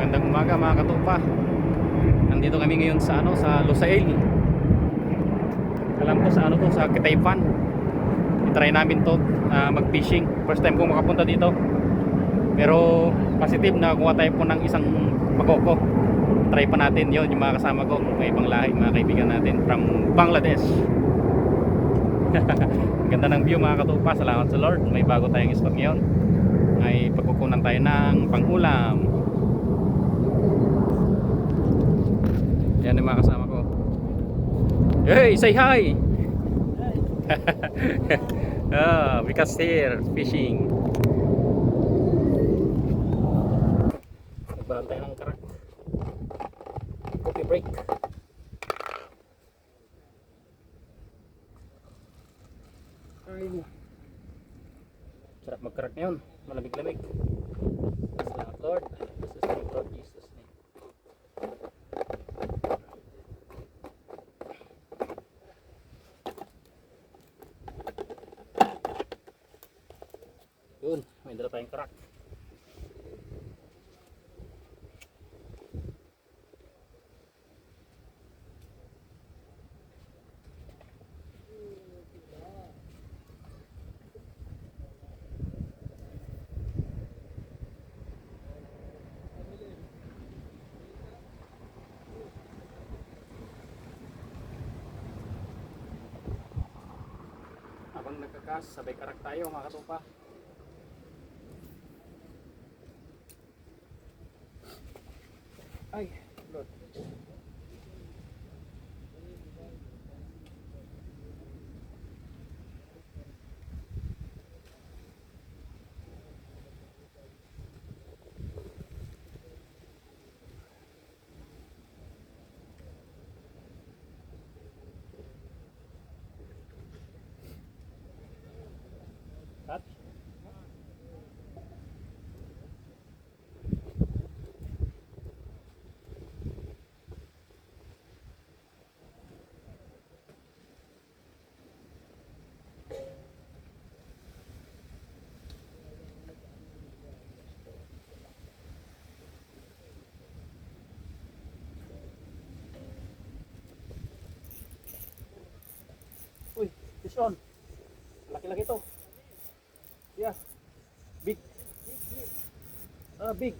Magandang umaga mga katupa. Nandito kami ngayon sa sa Lusail. Alam ko sa sa Kitaypan. I-try namin to mag-fishing. First time ko makapunta dito. Pero positive na kuha tayo po ng isang pakoko. Try pa natin 'yon, yung mga kasama ko, may ibang lahi, mga kaibigan natin from Bangladesh. Ganda ng view mga katupa. Salamat sa Lord. May bago tayong spot ngayon. Ay pagkukunan tayo ng pangulam. Yan yung mga kasama ko. Hey, say hi! Because here, fishing. Nagbahan tayo ng karak. Coffee break. Ay, sarap magkarak ngayon. Malamig-lamig. Salamat Lord. This is the Lord Jesus name. Yun, may dala tayong karak. Habang nagkakas, sabay karak tayo mga katupa. Ay, Lord. Cut. Uy, fish on. Laki-laki to. Yeah. Big. Big.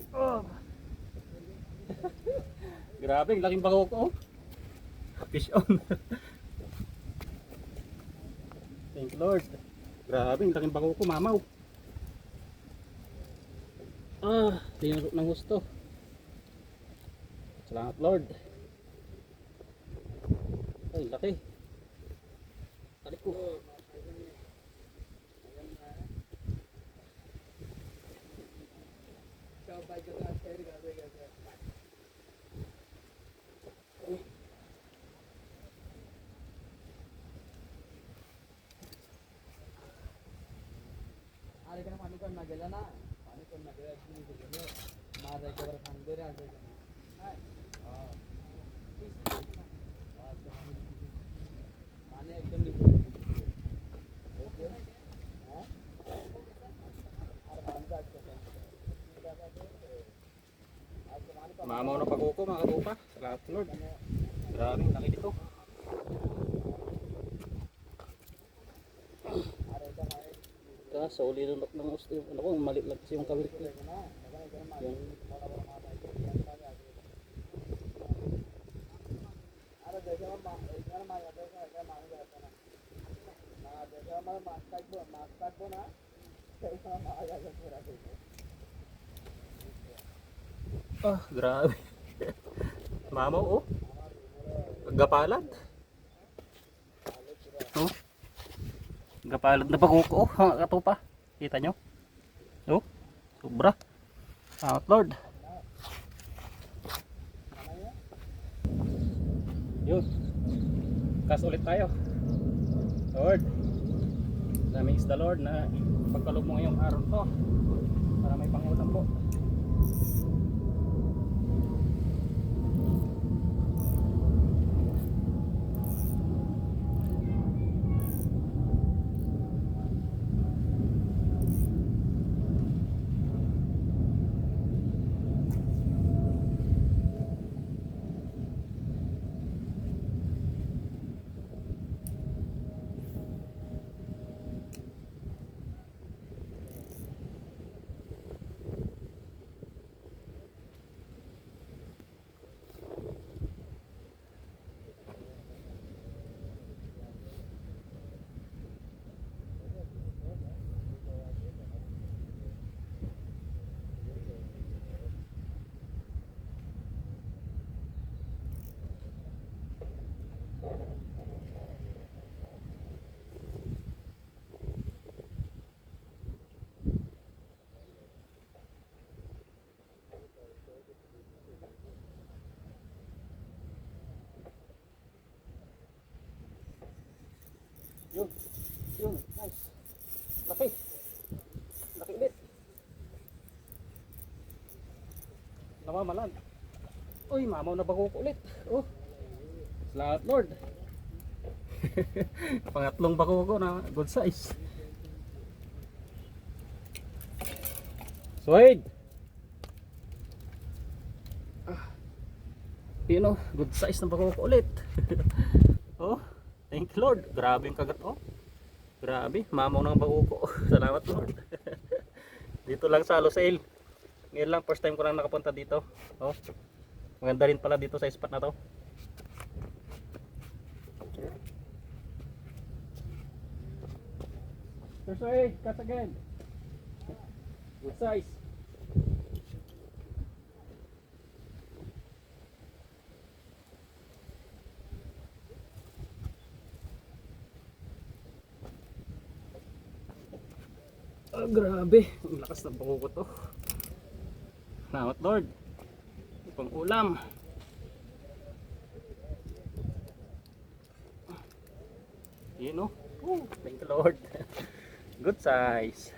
Oh. Grabe, ang laking bangko ko. Fish on. Thank you Lord. Grabe, ang laking bangko ko, mamaw. Tinurok ng gusto. Salamat Lord. Ay, laki. Tarik ko. पानी कौन ना गेला ना पानी कौन ना गेला इसमें कुछ नहीं मार रहे कवर खान दे रहे हैं हां पानी एकदम नहीं ओके हां और पानी का Mamaw na pag-uko mga katupa. Salamat Lord. Grabe, laki dito. Kaso ulilunok ng gusto yung ano ko, maliit lang kasi yung kawirik ko. Yung grabe. Mamaw oh. Gapalat. Oh. Gapalat na pag-uko oh, mga katupa. Kita nyo? Oh, sobra. Salamat Lord. Yun. Kas ulit tayo. Lord. Thanks the Lord na pagkalog mo ngayong araw to para may pangulam po. Yun. Yun. Nice. Laki. Laki ulit. Namamalan. Uy, mamaw na bago ko ulit. Oh. Salamat Lord. Pangatlong bako ko na good size. Sweet. Yun oh, good size na bako ko ulit. Oh, thank you Lord. Grabe yung kagat oh. Grabe, mamaw ng bako ko. Salamat Lord. Dito lang sa Lucille. Ngayon lang, first time ko lang nakapunta dito. Oh. Maganda rin pala dito sa spot na to. Sir, cut again. Good size. Oh, grabe. Ang lakas ng bango ko to. Salamat Lord. Pang ulam. Yun oh. Thank you Lord. Good size.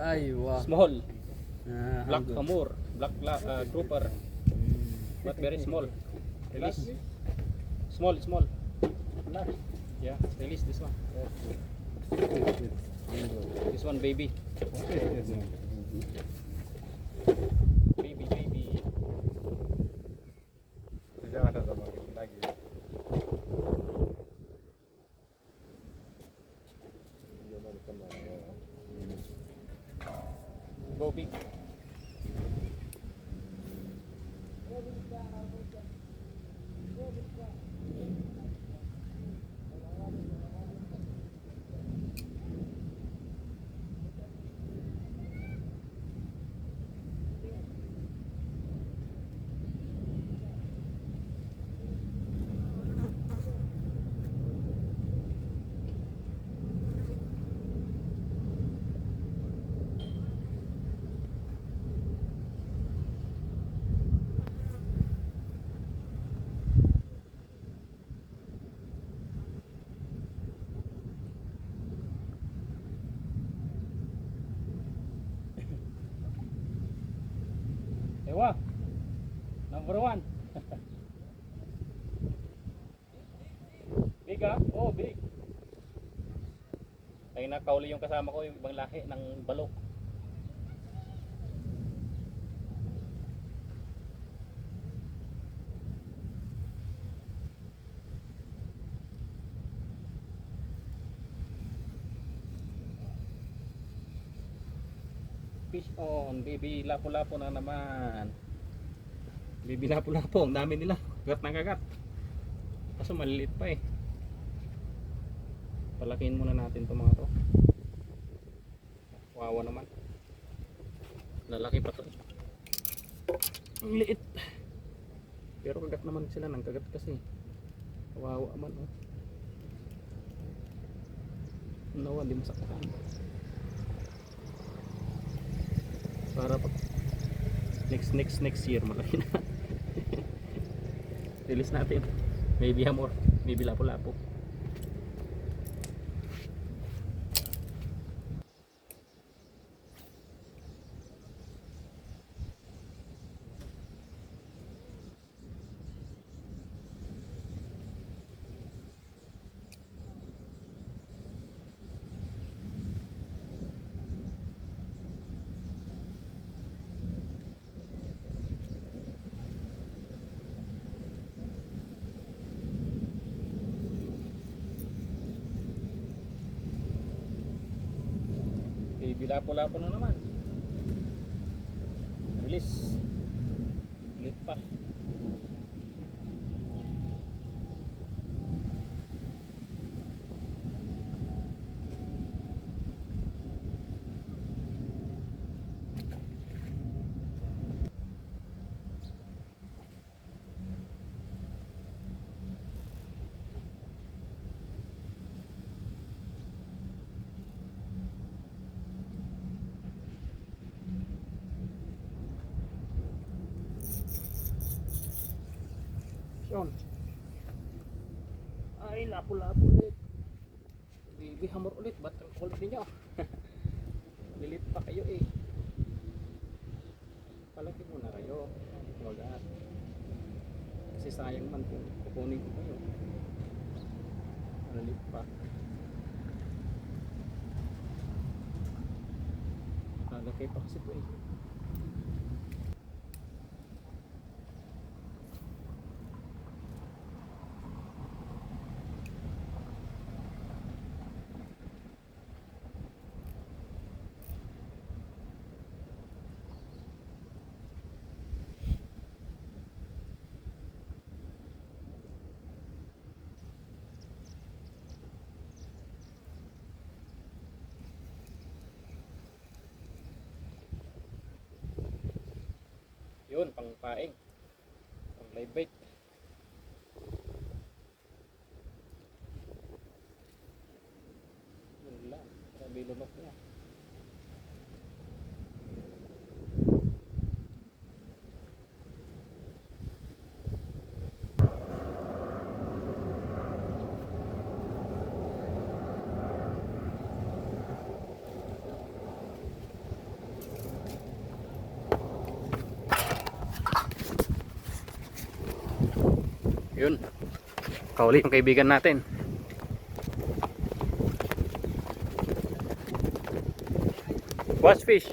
Ay, wow. Small. Black Hanggang. hamor. Black grouper. But very small. Release. Small, small. Yeah, release this one. This one baby. Baby, baby. Go big. Ewa. Number 1. Big ah? Oh, big. Ay nakauli yung kasama ko, yung ibang lahi ng balok. Fish on, baby lapo-lapo na naman. Baby lapo-lapo, ang dami nila. Kagat na kagat. Kaso maliliit pa eh. Palakihin muna natin itong mga to. Wawa naman. Lalaki pa to. Ang liit. Pero kagat naman sila ng kagat kasi. Wawa man oh. Nawa, di masaktan. Para pag Next year malaki na. Release natin. Maybe hamor, maybe lapo-lapo. Maybe lapo-lapo na naman. Release. Ulit pa. Yun. Ay, lapo-lapo ulit. Baby hamor ulit. Ba't ang kulit ninyo? Lilit pa kayo eh. Palaki muna kayo. Wagat. Kasi sayang man kung kukunin ko kayo. Lilit pa. Laki pa kasi po eh. Yun, pang paing. Pang live bait. Yun lang. Sabi lumot niya. Yun. Kauli yung kaibigan natin. What's fish?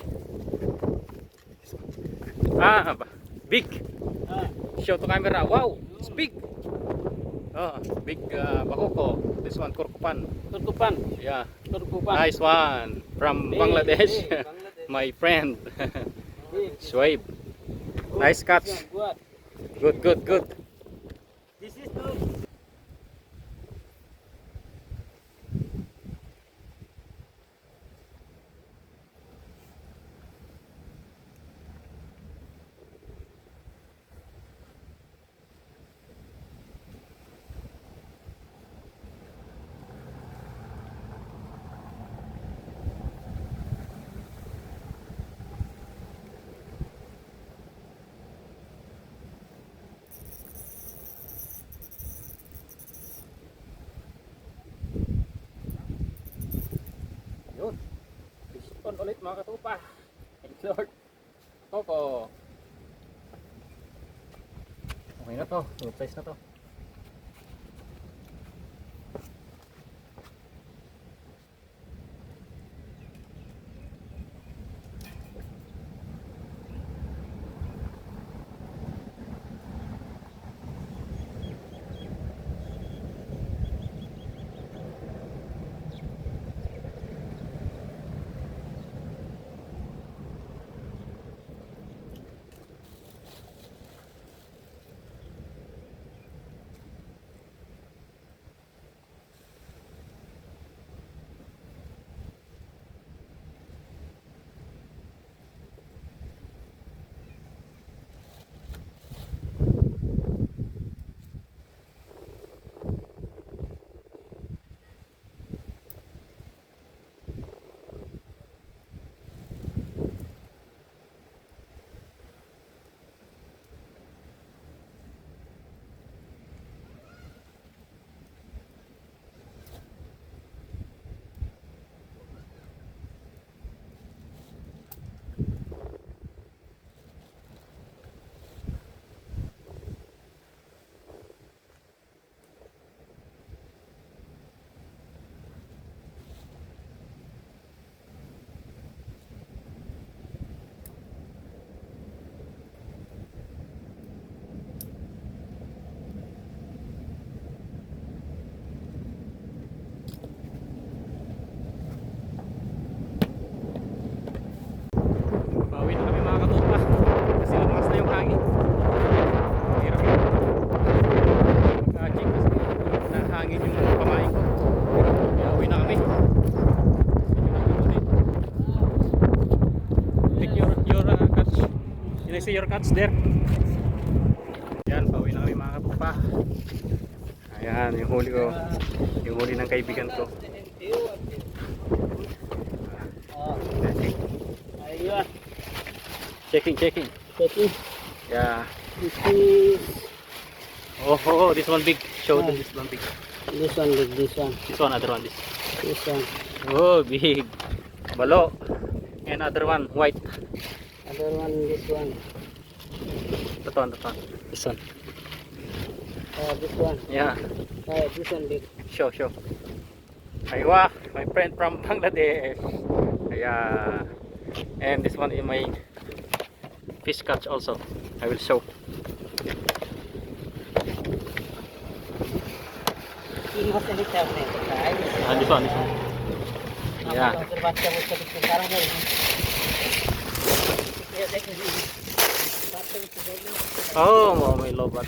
Ah, big. Show to camera. Wow, it's big. Oh, big bakoko. This one kurkupan. Turkupan. Yeah. Turkupan. Nice one from Bangladesh. My friend. Swaib. Nice catch. Good. This is the Yun. Piston ulit mga katupa. Thank Lord. Opo. Okay na to. Good size na to. I see your catch there. Yan, pauwi na kami mga katropa. Ayan, yung huli ko. Yung huli ng kaibigan ko. Ayun. Checking. Checking. Yeah. This is Oh, this one big. Show them this one big. this one, big, this one. This one, other one, this. This one. Oh, big. Balo. And other one, white. Other one, this one. That one. This one. This one. Yeah. This one, big. Show. Aywa, my friend from Bangladesh. Yeah. And this one is my fish catch also. I will show. Ini masih di tap nih, guys. This one. Yeah. Baca sekarang ya. Ya, Oh, may lobat.